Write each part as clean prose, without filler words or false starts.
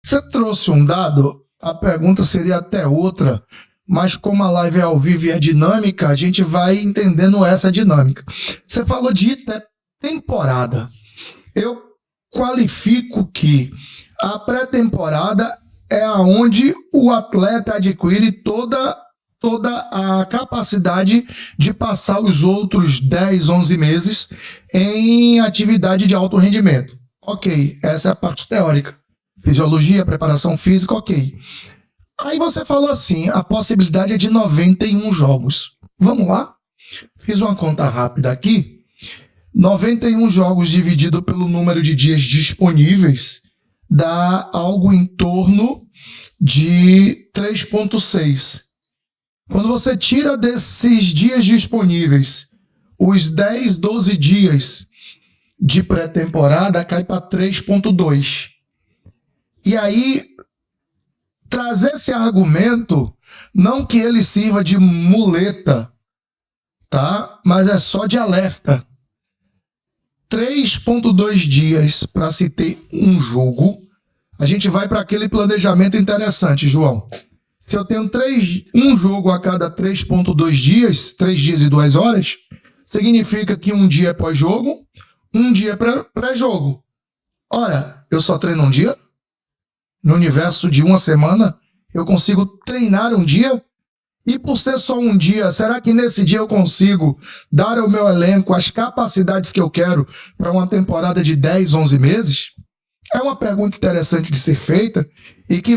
Você trouxe um dado, a pergunta seria até outra, mas como a live é ao vivo e é dinâmica, a gente vai entendendo essa dinâmica. Você falou de temporada. Eu qualifico que a pré-temporada é onde o atleta adquire toda a capacidade de passar os outros 10, 11 meses em atividade de alto rendimento. Ok, essa é a parte teórica. Fisiologia, preparação física, ok. Aí você falou assim, a possibilidade é de 91 jogos. Vamos lá? Fiz uma conta rápida aqui. 91 jogos dividido pelo número de dias disponíveis dá algo em torno de 3,6. Quando você tira desses dias disponíveis os 10, 12 dias de pré-temporada, cai para 3,2. E aí, trazer esse argumento, não que ele sirva de muleta, tá? Mas é só de alerta. 3,2 dias para se ter um jogo. A gente vai para aquele planejamento interessante, João. Se eu tenho um jogo a cada 3,2 dias, 3 dias e 2 horas, significa que um dia é pós-jogo, um dia é pré-jogo. Ora, eu só treino um dia? No universo de uma semana, eu consigo treinar um dia? E por ser só um dia, será que nesse dia eu consigo dar ao meu elenco as capacidades que eu quero para uma temporada de 10, 11 meses? É uma pergunta interessante de ser feita e que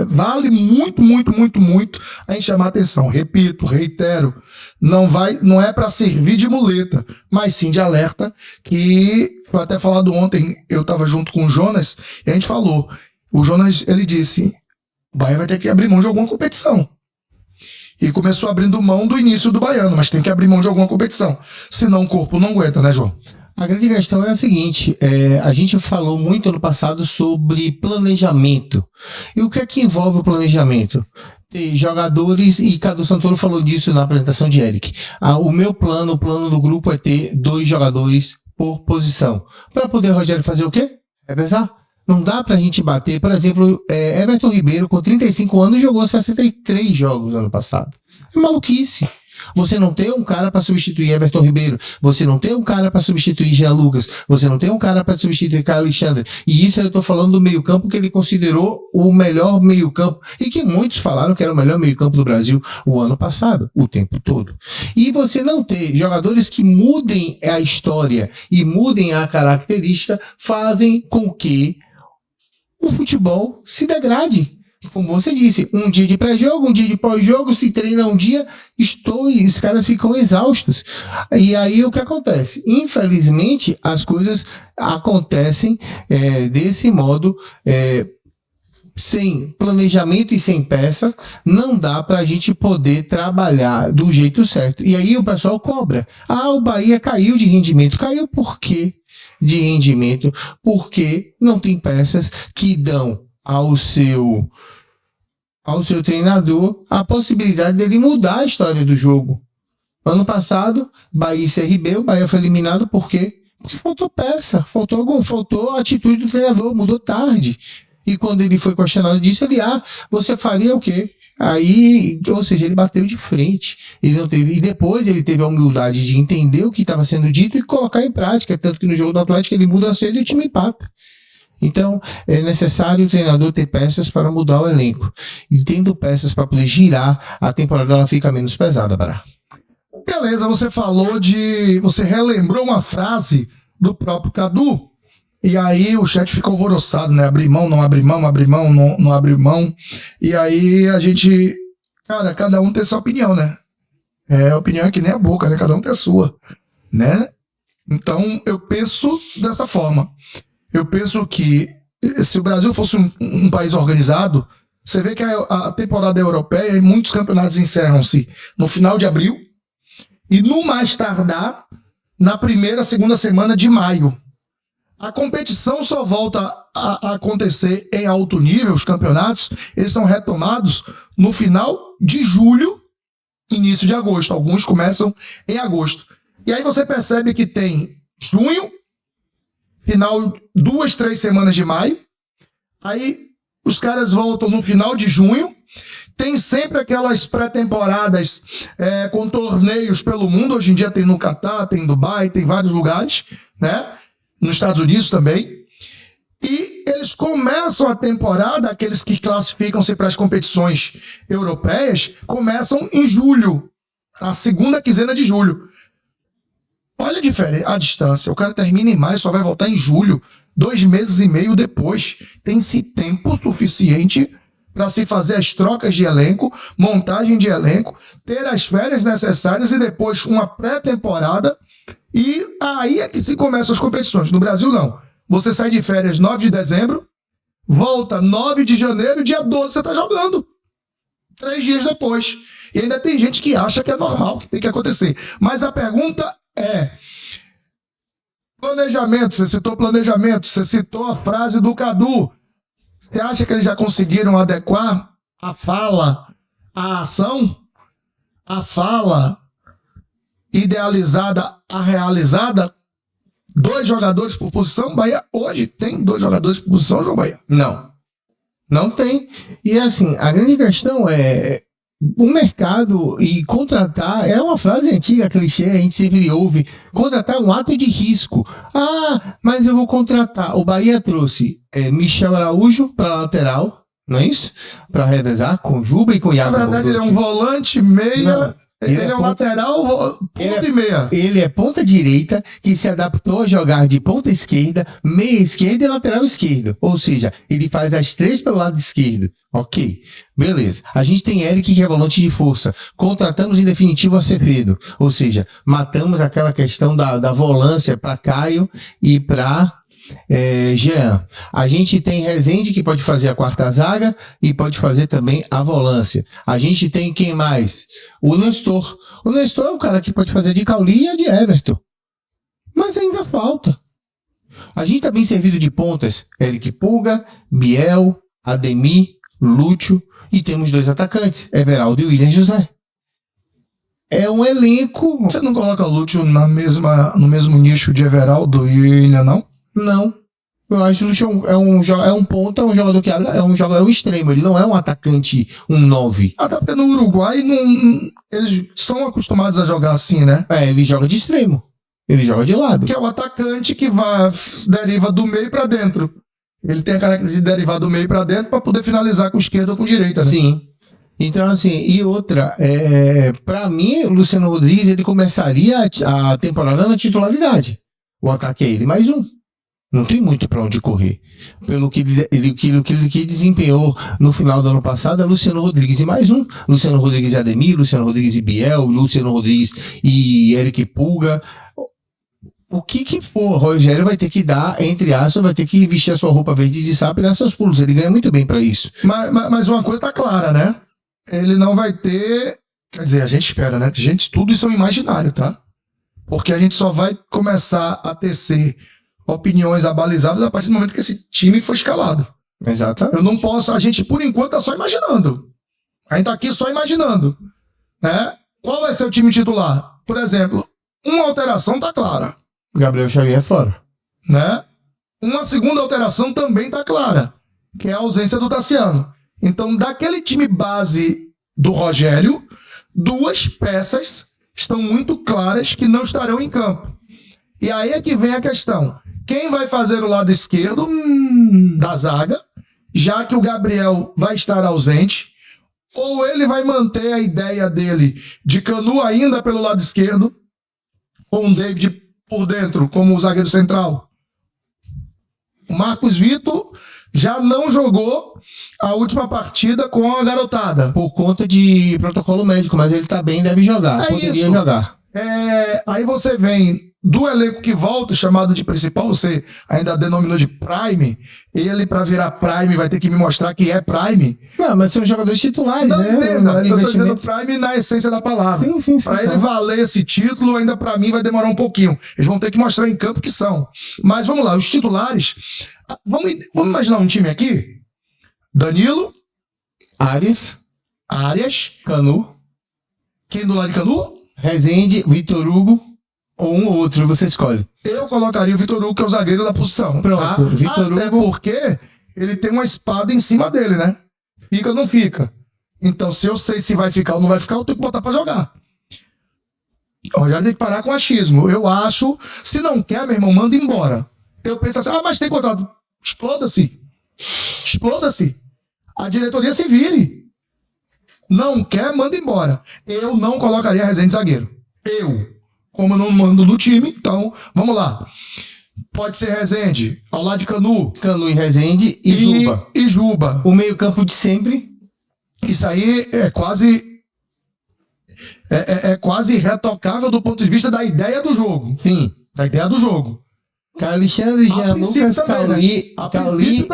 vale muito a gente chamar atenção. Repito, reitero, não é para servir de muleta, mas sim de alerta, que foi até falado ontem, eu estava junto com o Jonas, e a gente falou, o Jonas, ele disse, o Bahia vai ter que abrir mão de alguma competição. E começou abrindo mão do início do Baiano, mas tem que abrir mão de alguma competição, senão o corpo não aguenta, né, João? A grande questão é a seguinte, a gente falou muito ano passado sobre planejamento. E o que é que envolve o planejamento? Ter jogadores, e Cadu Santoro falou disso na apresentação de Eric. O meu plano, o plano do grupo é ter 2 jogadores por posição. Para poder o Rogério fazer o quê? Revezar. Não dá pra gente bater, por exemplo, Everton Ribeiro com 35 anos jogou 63 jogos no ano passado. É maluquice. Você não tem um cara para substituir Everton Ribeiro, você não tem um cara para substituir Jean Lucas, você não tem um cara para substituir Caio Alexandre. E isso eu estou falando do meio-campo que ele considerou o melhor meio-campo e que muitos falaram que era o melhor meio-campo do Brasil o ano passado, o tempo todo. E você não ter jogadores que mudem a história e mudem a característica fazem com que o futebol se degrade. Como você disse, um dia de pré-jogo, um dia de pós-jogo, se treina um dia, os caras ficam exaustos. E aí o que acontece? Infelizmente, as coisas acontecem desse modo, sem planejamento e sem peça, não dá para a gente poder trabalhar do jeito certo. E aí o pessoal cobra. O Bahia caiu de rendimento. Caiu por quê de rendimento? Porque não tem peças que dão ao seu treinador a possibilidade dele mudar a história do jogo. Ano passado, Bahia e CRB, o Bahia foi eliminado por quê? Porque faltou peça, faltou a atitude do treinador, mudou tarde. E quando ele foi questionado disso, ele, você faria o quê? Aí, ou seja, ele bateu de frente. Ele não teve, e depois ele teve a humildade de entender o que estava sendo dito e colocar em prática, tanto que no jogo do Atlético ele muda cedo e o time empata. Então, é necessário o treinador ter peças para mudar o elenco. E tendo peças para poder girar, a temporada ela fica menos pesada, Bará. Beleza, você relembrou uma frase do próprio Cadu, e aí o chat ficou alvoroçado, né? Abrir mão, não abrir mão, abrir mão, não abrir mão. E aí a gente, cara, cada um tem sua opinião, né? A opinião é que nem a boca, né? Cada um tem a sua, né? Então, eu penso dessa forma. Eu penso que se o Brasil fosse um país organizado, você vê que a temporada europeia e muitos campeonatos encerram-se no final de abril e no mais tardar na primeira, segunda semana de maio. A competição só volta a acontecer em alto nível, os campeonatos, eles são retomados no final de julho, início de agosto. Alguns começam em agosto. E aí você percebe que tem junho, final 2, 3 semanas de maio, aí os caras voltam no final de junho. Tem sempre aquelas pré-temporadas com torneios pelo mundo. Hoje em dia tem no Catar, tem em Dubai, tem vários lugares, né? Nos Estados Unidos também. E eles começam a temporada, aqueles que classificam-se para as competições europeias, começam em julho, a segunda quinzena de julho. Olha a distância. O cara termina em maio, só vai voltar em julho, 2 meses e meio depois. Tem-se tempo suficiente para se fazer as trocas de elenco, montagem de elenco, ter as férias necessárias e depois uma pré-temporada. E aí é que se começam as competições. No Brasil, não. Você sai de férias 9 de dezembro, volta 9 de janeiro, dia 12 você está jogando. 3 dias depois. E ainda tem gente que acha que é normal, que tem que acontecer. Mas a pergunta é... planejamento, você citou planejamento, você citou a frase do Cadu. Você acha que eles já conseguiram adequar a fala à ação? A fala idealizada à realizada? 2 jogadores por posição? Bahia hoje tem 2 jogadores por posição, João Bahia? Não tem. E assim, a grande questão é o mercado e contratar é uma frase antiga, clichê, a gente sempre ouve. Contratar é um ato de risco. Ah, mas eu vou contratar. O Bahia trouxe Michel Araújo para lateral, não é isso? Para revezar com Juba e com Iago. Na verdade, ele é um volante, meia. Não, ele é um lateral, ponta e meia. Ele é ponta direita que se adaptou a jogar de ponta esquerda, meia esquerda e lateral esquerdo. Ou seja, ele faz as 3 pelo lado esquerdo. Ok, beleza. A gente tem Eric, que é volante de força. Contratamos em definitivo Acevedo. Ou seja, matamos aquela questão da volância para Caio e para Jean. A gente tem Rezende, que pode fazer a quarta zaga e pode fazer também a volância. A gente tem quem mais? O Nestor. O Nestor é um cara que pode fazer de Cauli e de Everton. Mas ainda falta. A gente tá bem servido de pontas. Eric Pulga, Biel, Ademir, Lúcio, e temos 2 atacantes, Everaldo e William José. É um elenco... Você não coloca o Lúcio no mesmo nicho de Everaldo e William, não? Não. Eu acho que o Lúcio é um ponta, um jogador que abre, é um extremo, ele não é um atacante, um 9. Até porque no Uruguai eles são acostumados a jogar assim, né? Ele joga de extremo. Ele joga de lado. Que é o atacante que deriva do meio para dentro. Ele tem a característica de derivar do meio para dentro para poder finalizar com esquerda ou com direita, né? Sim. Então, assim, e outra, para mim, o Luciano Rodrigues, ele começaria a temporada na titularidade. O ataque é ele mais um. Não tem muito para onde correr. Pelo que ele desempenhou no final do ano passado, é Luciano Rodrigues e mais um. Luciano Rodrigues e Ademir, Luciano Rodrigues e Biel, Luciano Rodrigues e Eric Pulga. O que for, Rogério vai ter que dar, entre aspas, vai ter que vestir a sua roupa verde de sapo e dar seus pulos. Ele ganha muito bem para isso. Mas uma coisa tá clara, né? Ele não vai ter... Quer dizer, a gente espera, né? Gente, tudo isso é um imaginário, tá? Porque a gente só vai começar a tecer opiniões abalizadas a partir do momento que esse time for escalado. Exatamente. Eu não posso... A gente, por enquanto, tá só imaginando. A gente tá aqui só imaginando. Né? Qual vai ser o time titular? Por exemplo, uma alteração tá clara. Gabriel Xavier fora. Né? Uma segunda alteração também tá clara, que é a ausência do Tassiano. Então, daquele time base do Rogério, 2 peças estão muito claras que não estarão em campo. E aí é que vem a questão. Quem vai fazer o lado esquerdo da zaga, já que o Gabriel vai estar ausente, ou ele vai manter a ideia dele de Canu ainda pelo lado esquerdo, com o David por dentro, como o zagueiro central. O Marcos Vitor já não jogou a última partida com a garotada. Por conta de protocolo médico, mas ele tá bem, deve jogar. Poderia jogar. Aí você vem do elenco que volta, chamado de principal, você ainda denominou de Prime. Ele, pra virar Prime, vai ter que me mostrar que é Prime. Não, mas são jogadores titulares, não, né? Eu tô dizendo Prime na essência da palavra. Sim, pra ele valer esse título, ainda pra mim vai demorar um pouquinho. Eles vão ter que mostrar em campo que são. Mas vamos lá, os titulares. Vamos imaginar um time aqui. Danilo. Arias. Canu. Quem do lado de Canu? Rezende, Vitor Hugo. Ou um ou outro, você escolhe. Eu colocaria o Vitor Hugo, que é o zagueiro da posição. Pronto, Vitor Hugo. Até porque ele tem uma espada em cima dele, né? Fica ou não fica? Então, se eu sei se vai ficar ou não vai ficar, eu tenho que botar pra jogar. O Rogério tem que parar com o achismo. Eu acho, se não quer, meu irmão, manda embora. Eu penso assim, mas tem contrato. Exploda-se. Exploda-se. A diretoria se vire. Não quer, manda embora. Eu não colocaria Rezende zagueiro. Eu. Como eu não mando no time, então, vamos lá. Pode ser Rezende, ao lado de Canu. Canu e Rezende Juba. E Juba. O meio-campo de sempre. Isso aí é quase. É quase irretocável do ponto de vista da ideia do jogo. Sim. Da ideia do jogo. Alexandre, Jean Lucas, Cauli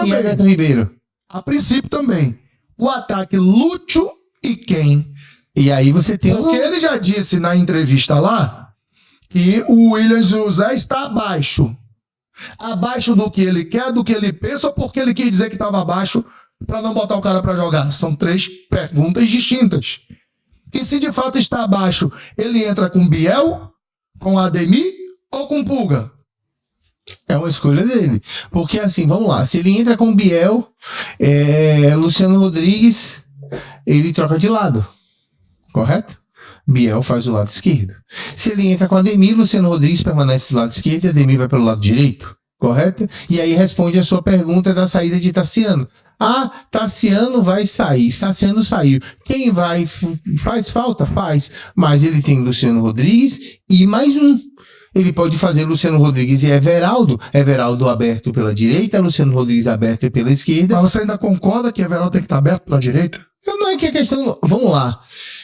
e Everton Ribeiro. A princípio também. O ataque Lúcio e quem? E aí você tem Porque ele já disse na entrevista lá que o William José está abaixo. Abaixo do que ele quer, do que ele pensa, ou porque ele quis dizer que estava abaixo para não botar o cara para jogar? São 3 perguntas distintas. E se de fato está abaixo, ele entra com Biel, com Ademir ou com Pulga? É uma escolha dele. Porque assim, vamos lá. Se ele entra com Biel, Luciano Rodrigues, ele troca de lado. Correto? Biel faz o lado esquerdo. Se ele entra com Ademir, Luciano Rodrigues permanece do lado esquerdo e Ademir vai pelo lado direito. Correto? E aí responde a sua pergunta da saída de Tassiano. Ah, Tassiano vai sair. Tassiano saiu. Quem vai? Faz falta? Faz. Mas ele tem Luciano Rodrigues e mais um. Ele pode fazer Luciano Rodrigues e Everaldo. Everaldo aberto pela direita, Luciano Rodrigues aberto pela esquerda. Mas você ainda concorda que Everaldo tem que estar aberto pela direita? Não é que a questão... Vamos lá.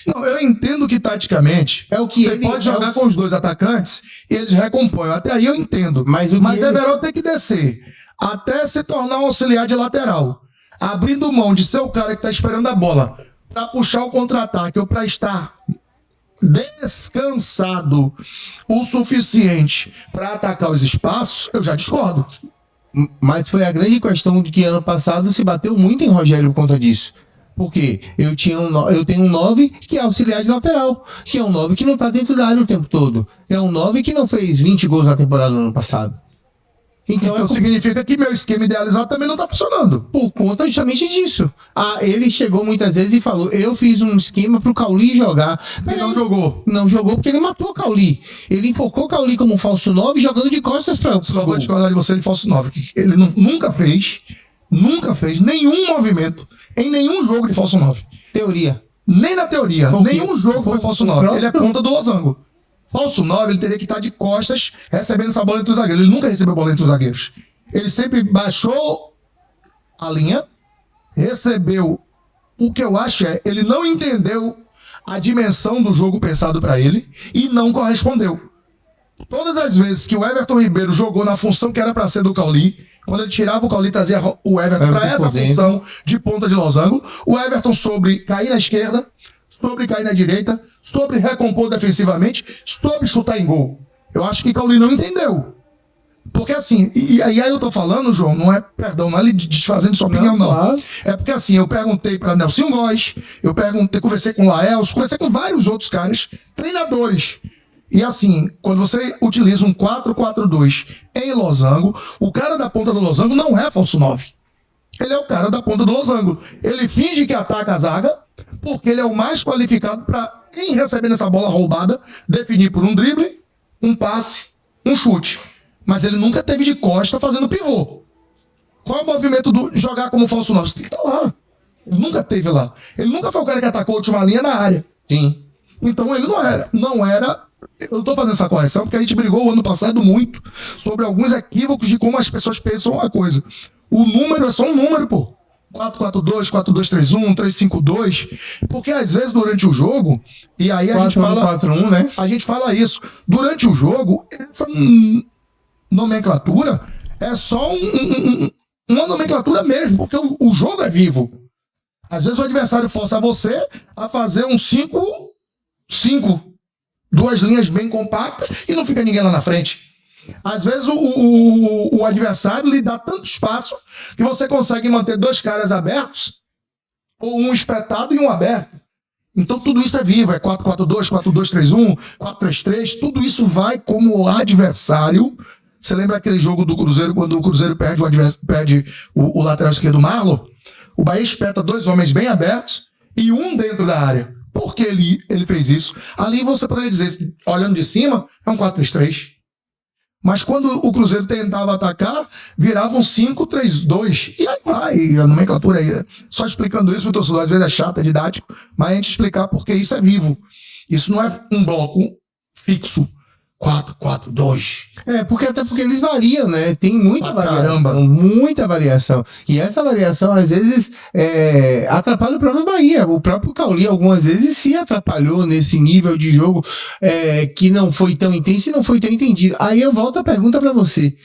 Não, eu entendo que taticamente é o que você pode jogar com os 2 atacantes e eles recompõem. Até aí eu entendo. Mas Everaldo tem que descer até se tornar um auxiliar de lateral. Abrindo mão de ser o cara que está esperando a bola para puxar o contra-ataque ou para estar descansado o suficiente para atacar os espaços, eu já discordo. Mas foi a grande questão de que ano passado se bateu muito em Rogério por conta disso. Porque eu tenho um 9 que é auxiliar de lateral, que é um 9 que não está dentro da área o tempo todo. É um 9 que não fez 20 gols na temporada no ano passado. Então significa que meu esquema idealizado também não está funcionando. Por conta justamente disso. Ele chegou muitas vezes e falou, eu fiz um esquema pro Cauli jogar. Ele não jogou. Não jogou porque ele matou o Cauli. Ele enfocou o Cauli como um falso 9 jogando de costas para o Só vou discordar de você de falso 9. Ele nunca fez nenhum movimento em nenhum jogo de falso 9. Teoria. Nem na teoria. Nenhum jogo foi falso 9. Ele é ponta do losango. Falso 9, ele teria que estar de costas recebendo essa bola entre os zagueiros. Ele nunca recebeu bola entre os zagueiros. Ele sempre baixou a linha, recebeu. O que eu acho ele não entendeu a dimensão do jogo pensado para ele e não correspondeu. Todas as vezes que o Everton Ribeiro jogou na função que era para ser do Cauli, quando ele tirava o Cauli, trazia o Everton para essa função de ponta de losango, o Everton soube cair na esquerda, sobre cair na direita, sobre recompor defensivamente, sobre chutar em gol. Eu acho que Cauli não entendeu. Porque assim, e aí eu tô falando, João, não é ele desfazendo sua opinião, não. Claro. É porque assim, eu perguntei para Nelson Góes, conversei com o Laels, conversei com vários outros caras, treinadores. E assim, quando você utiliza um 4-4-2 em losango, o cara da ponta do losango não é falso 9. Ele é o cara da ponta do losango. Ele finge que ataca a zaga, porque ele é o mais qualificado para, em recebendo essa bola roubada, definir por um drible, um passe, um chute. Mas ele nunca teve de costa fazendo pivô. Qual é o movimento do jogar como falso 9? Ele tá lá. Ele nunca teve lá. Ele nunca foi o cara que atacou a última linha na área. Sim. Então ele não era. Eu tô fazendo essa correção porque a gente brigou o ano passado muito sobre alguns equívocos de como as pessoas pensam a coisa. O número é só um número, pô. 4-4-2, 4-2-3-1, 3-5-2. Porque às vezes durante o jogo, e aí a gente fala. 4-1, né? A gente fala isso. Durante o jogo, essa nomenclatura é só uma nomenclatura mesmo, porque o jogo é vivo. Às vezes o adversário força você a fazer um 5-5. 2 linhas bem compactas e não fica ninguém lá na frente. Às vezes o adversário lhe dá tanto espaço que você consegue manter 2 caras abertos, ou um espetado e um aberto. Então tudo isso é vivo, é 4-4-2, 4-2-3-1, 4-3-3, tudo isso vai como o adversário Você lembra aquele jogo do Cruzeiro, quando o Cruzeiro perde o lateral esquerdo, Marlon? O Bahia espeta 2 homens bem abertos e um dentro da área. Por que ele fez isso? Ali você poderia dizer, olhando de cima, é um 4-3-3. Mas quando o Cruzeiro tentava atacar, virava um 5-3-2. E aí vai, a nomenclatura aí. Só explicando isso, o torcedor às vezes é chato, é didático, mas a gente explicar porque isso é vivo. Isso não é um bloco fixo. 4-4-2. Porque eles variam, né? Tem muita variação. Caramba. Muita variação. E essa variação, às vezes, atrapalha o próprio Bahia. O próprio Cauli, algumas vezes, se atrapalhou nesse nível de jogo que não foi tão intenso e não foi tão entendido. Aí eu volto a pergunta para você.